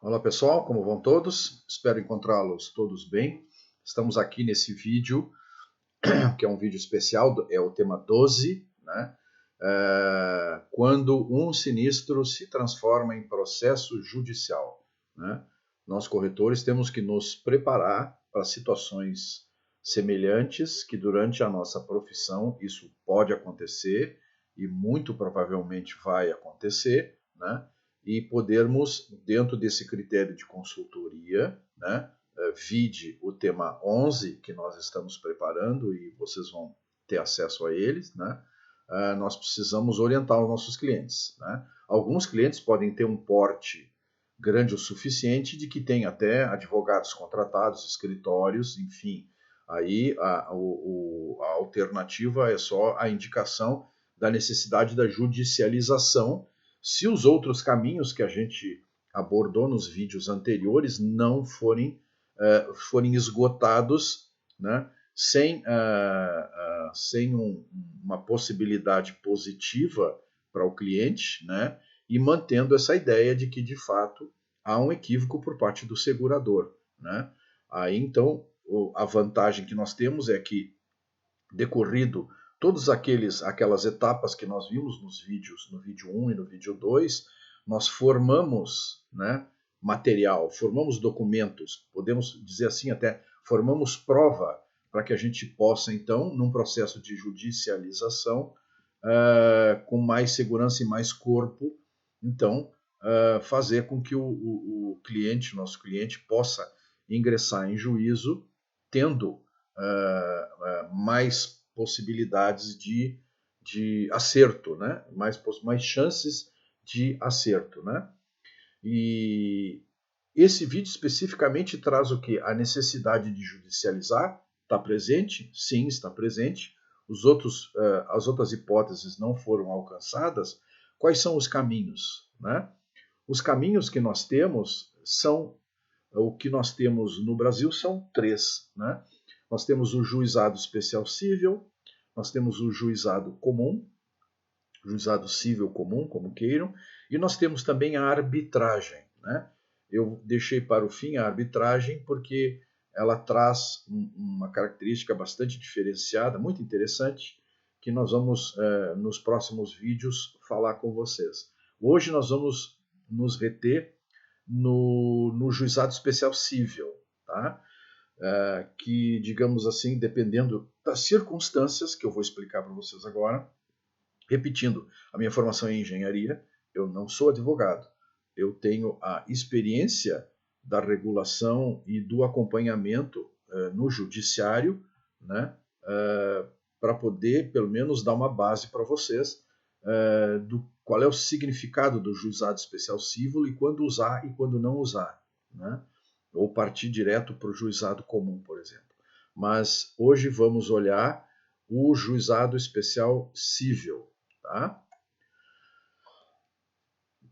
Olá pessoal, como vão todos? Espero encontrá-los todos bem. Estamos aqui nesse vídeo, que é um vídeo especial, é o tema 12, né? Quando um sinistro se transforma em processo judicial, né? Nós corretores temos que nos preparar para situações semelhantes, que durante a nossa profissão isso pode acontecer e muito provavelmente vai acontecer, né? E podermos, dentro desse critério de consultoria, né, vide o tema 11 que nós estamos preparando e vocês vão ter acesso a eles, né? Nós precisamos orientar os nossos clientes, né? Alguns clientes podem ter um porte grande o suficiente de que tem até advogados contratados, escritórios, enfim. Aí a alternativa é só a indicação da necessidade da judicialização, se os outros caminhos que a gente abordou nos vídeos anteriores não forem esgotados, né, sem uma possibilidade positiva para o cliente, né, e mantendo essa ideia de que, de fato, há um equívoco por parte do segurador, né. Aí, então, a vantagem que nós temos é que, decorrido todas aquelas etapas que nós vimos nos vídeos, no vídeo 1 e no vídeo 2, nós formamos, né, material, formamos documentos, podemos dizer assim até, formamos prova para que a gente possa, então, num processo de judicialização, com mais segurança e mais corpo, então, fazer com que o cliente, nosso cliente, possa ingressar em juízo tendo mais possibilidades de acerto, né? mais chances de acerto, né? E esse vídeo especificamente traz o que? A necessidade de judicializar está presente? Sim, está presente. As outras hipóteses não foram alcançadas. Quais são os caminhos, né? Os caminhos que nós temos são, o que nós temos no Brasil são três, né? Nós temos o juizado especial cível, nós temos o juizado comum, juizado cível comum, como queiram, e nós temos também a arbitragem, né? Eu deixei para o fim a arbitragem porque ela traz uma característica bastante diferenciada, muito interessante, que nós vamos, nos próximos vídeos, falar com vocês. Hoje nós vamos nos reter no juizado especial cível, tá? Que, digamos assim, dependendo das circunstâncias que eu vou explicar para vocês agora, repetindo, a minha formação é em engenharia, eu não sou advogado, eu tenho a experiência da regulação e do acompanhamento no judiciário, né, para poder, pelo menos, dar uma base para vocês do qual é o significado do juizado especial cível e quando usar e quando não usar, né? Ou partir direto para o juizado comum, por exemplo. Mas hoje vamos olhar o juizado especial cível, tá?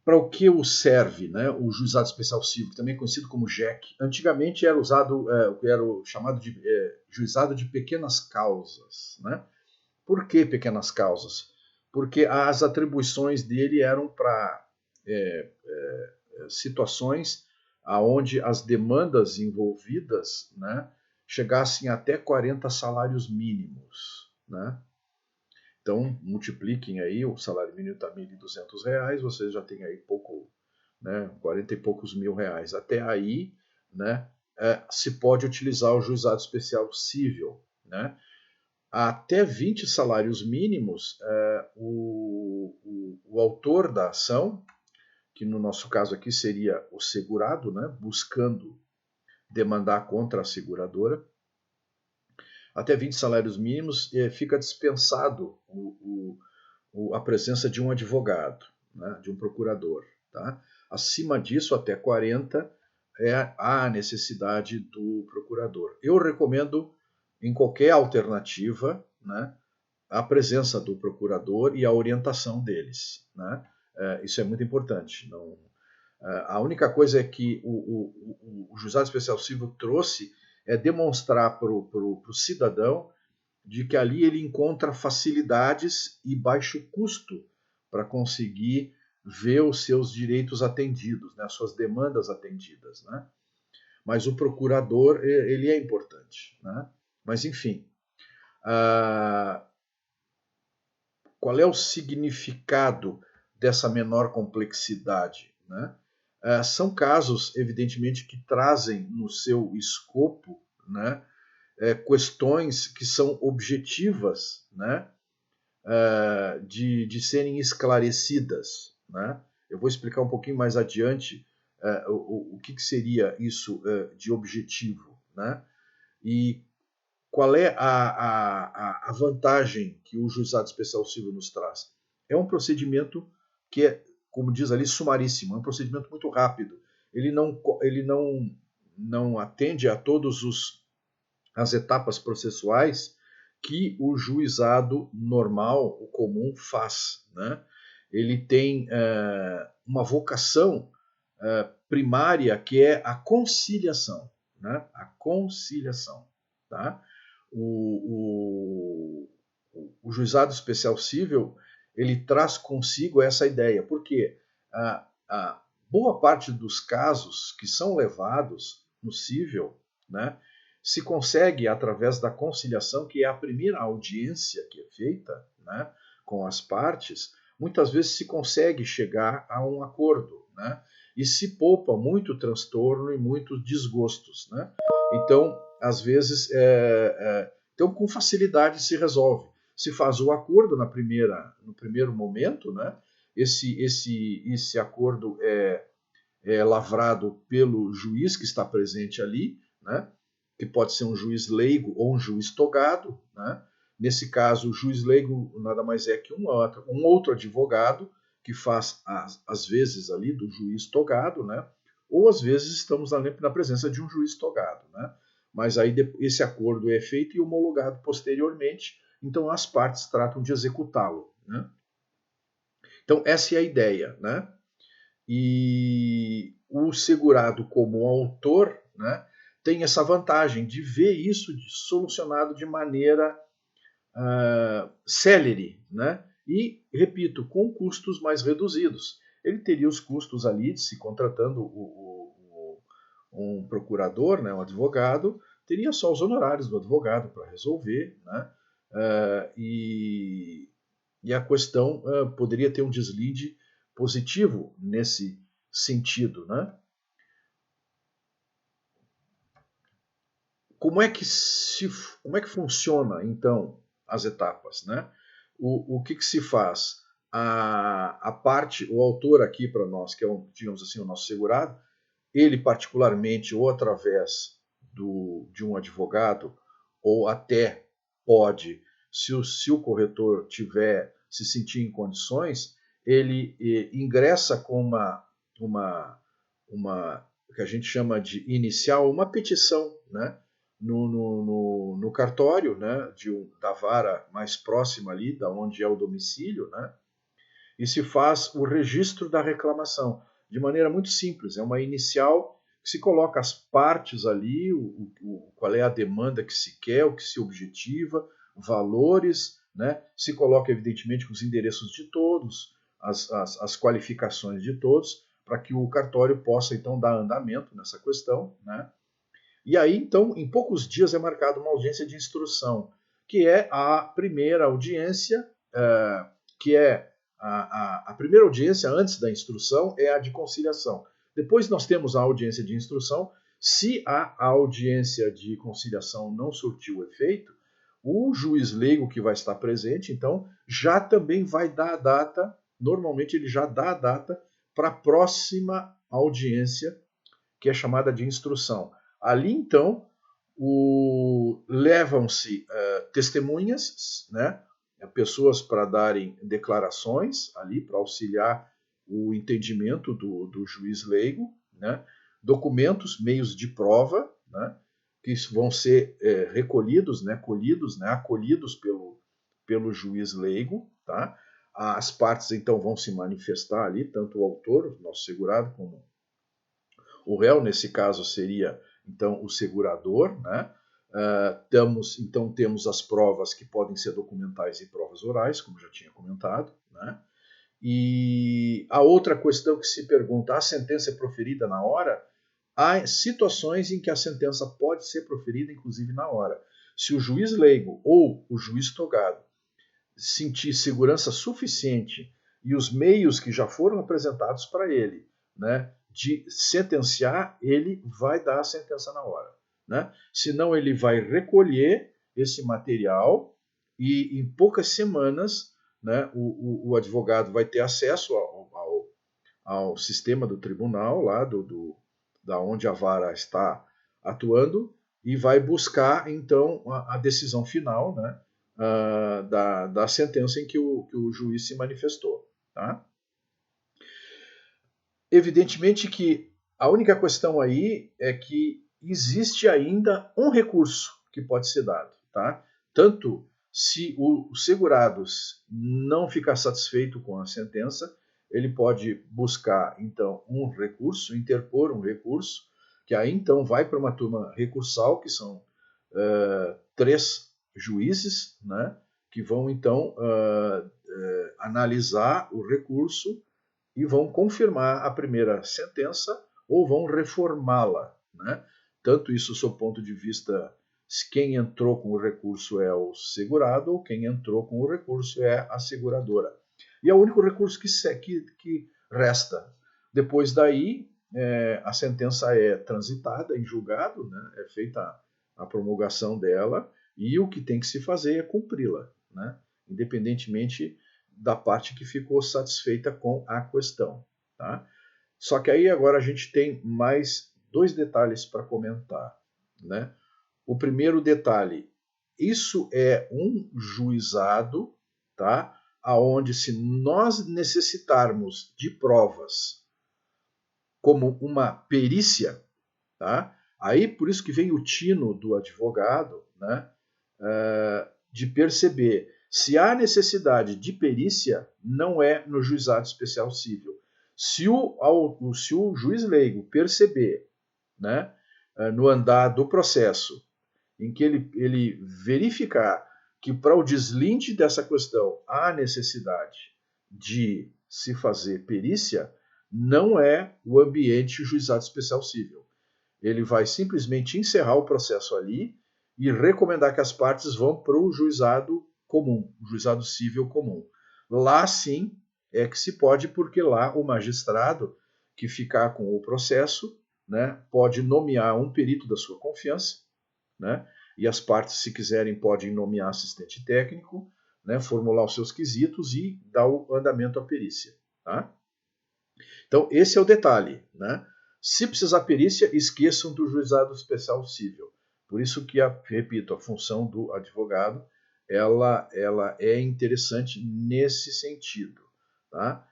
Para o que serve, né, o juizado especial cível, também é conhecido como JEC? Antigamente era usado, era o chamado de juizado de pequenas causas, né? Por que pequenas causas? Porque as atribuições dele eram para situações aonde as demandas envolvidas, né, chegassem até 40 salários mínimos, né? Então, multipliquem aí, o salário mínimo está R$ 1.200, vocês já têm aí pouco, né, 40 e poucos mil reais. Até aí, né, se pode utilizar o juizado especial cível, né? Até 20 salários mínimos, o autor da ação, que no nosso caso aqui seria o segurado, né, buscando demandar contra a seguradora, até 20 salários mínimos fica dispensado a presença de um advogado, né, de um procurador. Tá? Acima disso, até 40, há a necessidade do procurador. Eu recomendo, em qualquer alternativa, né, a presença do procurador e a orientação deles. Né? Isso é muito importante. Não, a única coisa é que o Juizado Especial Cível trouxe é demonstrar para o cidadão de que ali ele encontra facilidades e baixo custo para conseguir ver os seus direitos atendidos, né, as suas demandas atendidas, né? Mas o procurador, ele é importante, né? Mas, enfim, qual é o significado dessa menor complexidade, né? São casos, evidentemente, que trazem no seu escopo, né, questões que são objetivas, né, de serem esclarecidas, né? Eu vou explicar um pouquinho mais adiante o que seria isso de objetivo, né? E qual é a vantagem que o juizado especial civil nos traz? É um procedimento que é, como diz ali, sumaríssimo, é um procedimento muito rápido. Ele não atende a todas as etapas processuais que o juizado normal, o comum, faz, né? Ele tem uma vocação primária que é a conciliação, né? A conciliação, tá? O juizado especial civil ele traz consigo essa ideia, porque a boa parte dos casos que são levados no civil, né, se consegue através da conciliação, que é a primeira audiência que é feita, né, com as partes, muitas vezes se consegue chegar a um acordo, né, e se poupa muito transtorno e muitos desgostos, né. Então, às vezes, então com facilidade se resolve. Se faz o acordo no primeiro momento, né, esse acordo é lavrado pelo juiz que está presente ali, né, que pode ser um juiz leigo ou um juiz togado, né? Nesse caso, o juiz leigo nada mais é que um outro advogado que faz, às vezes, ali do juiz togado, né? Ou às vezes estamos na presença de um juiz togado, né? Mas aí esse acordo é feito e homologado posteriormente, então as partes tratam de executá-lo, né? Então essa é a ideia, né? E o segurado como autor, né, tem essa vantagem de ver isso solucionado de maneira célere, né? E, repito, com custos mais reduzidos. Ele teria os custos ali de se contratando um procurador, né, um advogado, teria só os honorários do advogado para resolver, né? E a questão poderia ter um deslinde positivo nesse sentido, né? Como é que funciona então as etapas, né? O que se faz? A parte, o autor aqui para nós, que é digamos assim, o nosso segurado, ele particularmente ou através de um advogado ou até pode, se o corretor se sentir em condições, ele ingressa com uma que a gente chama de inicial, uma petição, né, no cartório, né, da vara mais próxima ali, da onde é o domicílio, né, e se faz o registro da reclamação de maneira muito simples. É uma inicial que se coloca as partes ali, qual é a demanda que se quer, o que se objetiva, valores, né? Se coloca evidentemente os endereços de todos, as qualificações de todos, para que o cartório possa então dar andamento nessa questão, né? E aí então, em poucos dias é marcada uma audiência de instrução, que é a primeira audiência, que é a primeira audiência antes da instrução é a de conciliação. Depois nós temos a audiência de instrução. Se a audiência de conciliação não surtiu efeito, o juiz leigo que vai estar presente, então, já também vai dar a data, normalmente ele já dá a data para a próxima audiência, que é chamada de instrução. Ali, então, levam-se testemunhas, né, pessoas para darem declarações ali, para auxiliar o entendimento do juiz leigo, né, documentos, meios de prova, né, que vão ser recolhidos, né, colhidos, né, acolhidos pelo juiz leigo, tá? As partes, então, vão se manifestar ali, tanto o autor, o nosso segurado, como o réu, nesse caso, seria então o segurador, né? Então temos as provas que podem ser documentais e provas orais, como já tinha comentado, né? E a outra questão que se pergunta, a sentença é proferida na hora? Há situações em que a sentença pode ser proferida, inclusive, na hora. Se o juiz leigo ou o juiz togado sentir segurança suficiente e os meios que já foram apresentados para ele, né, de sentenciar, ele vai dar a sentença na hora. Né? Senão ele vai recolher esse material e em poucas semanas, né, o advogado vai ter acesso ao sistema do tribunal, lá da onde a vara está atuando, e vai buscar então a decisão final, né, da sentença em que o juiz se manifestou. Tá? Evidentemente que a única questão aí é que existe ainda um recurso que pode ser dado. Tá? Tanto se o segurado não ficar satisfeito com a sentença, ele pode buscar então um recurso, interpor um recurso, que aí então vai para uma turma recursal, que são 3 juízes, né, que vão então analisar o recurso e vão confirmar a primeira sentença ou vão reformá-la. Né? Tanto isso sob o ponto de vista se quem entrou com o recurso é o segurado ou quem entrou com o recurso é a seguradora. E é o único recurso que resta. Depois daí, a sentença é transitada em julgado, né? É feita a promulgação dela e o que tem que se fazer é cumpri-la, né? Independentemente da parte que ficou satisfeita com a questão. Tá? Só que aí agora a gente tem mais 2 detalhes para comentar. Né? O primeiro detalhe, isso é um juizado, tá? Aonde se nós necessitarmos de provas como uma perícia, tá? Aí por isso que vem o tino do advogado, né? De perceber se há necessidade de perícia, não é no juizado especial civil. Se o juiz leigo perceber, né, no andar do processo, em que ele verificar que para o deslinde dessa questão há necessidade de se fazer perícia, não é o ambiente juizado especial civil. Ele vai simplesmente encerrar o processo ali e recomendar que as partes vão para o juizado comum, o juizado civil comum. Lá sim é que se pode, porque lá o magistrado que ficar com o processo, né, pode nomear um perito da sua confiança, né, e as partes, se quiserem, podem nomear assistente técnico, né, formular os seus quesitos e dar o andamento à perícia. Tá? Então, esse é o detalhe. Né? Se precisar perícia, esqueçam do juizado especial civil. Por isso que, repito, a função do advogado ela é interessante nesse sentido, tá?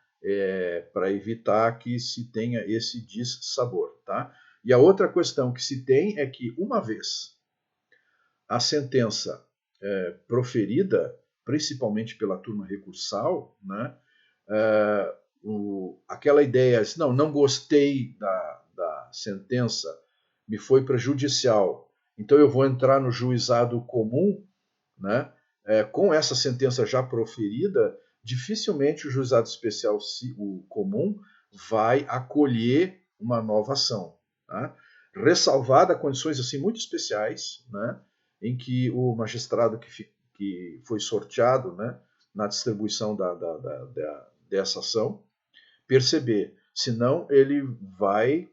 Para evitar que se tenha esse dissabor. Tá? E a outra questão que se tem é que, uma vez a sentença proferida, principalmente pela turma recursal, né, aquela ideia, não gostei da sentença, me foi prejudicial, então eu vou entrar no juizado comum, né, com essa sentença já proferida, dificilmente o juizado especial o comum vai acolher uma nova ação. Tá? Ressalvada condições assim muito especiais, né, em que o magistrado que foi sorteado, né, na distribuição dessa ação, perceber, senão ele vai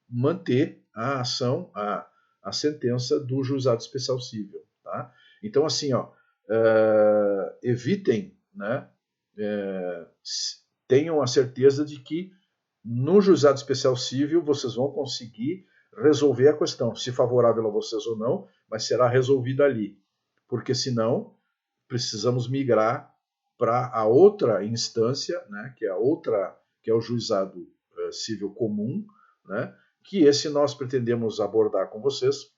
manter a ação, a sentença do juizado especial civil. Tá? Então, assim, evitem, né, tenham a certeza de que no juizado especial civil vocês vão conseguir resolver a questão, se favorável a vocês ou não, mas será resolvida ali. Porque senão precisamos migrar para a outra instância, né, que é o juizado civil comum, né, que esse nós pretendemos abordar com vocês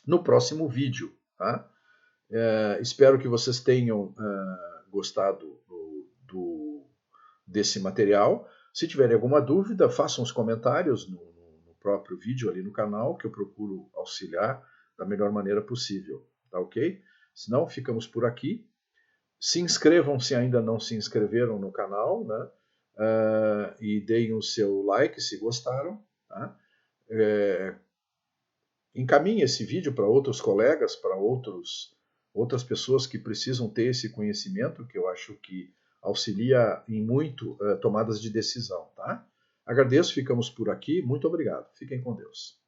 no próximo vídeo. Tá? Espero que vocês tenham gostado desse material. Se tiverem alguma dúvida, façam os comentários no próprio vídeo ali no canal, que eu procuro auxiliar da melhor maneira possível. Tá ok? Senão, ficamos por aqui. Se inscrevam se ainda não se inscreveram no canal, né? E deem o seu like se gostaram. Tá? Encaminhe esse vídeo para outros colegas, para outras pessoas que precisam ter esse conhecimento, que eu acho que auxilia em muito tomadas de decisão. Tá? Agradeço, ficamos por aqui. Muito obrigado. Fiquem com Deus.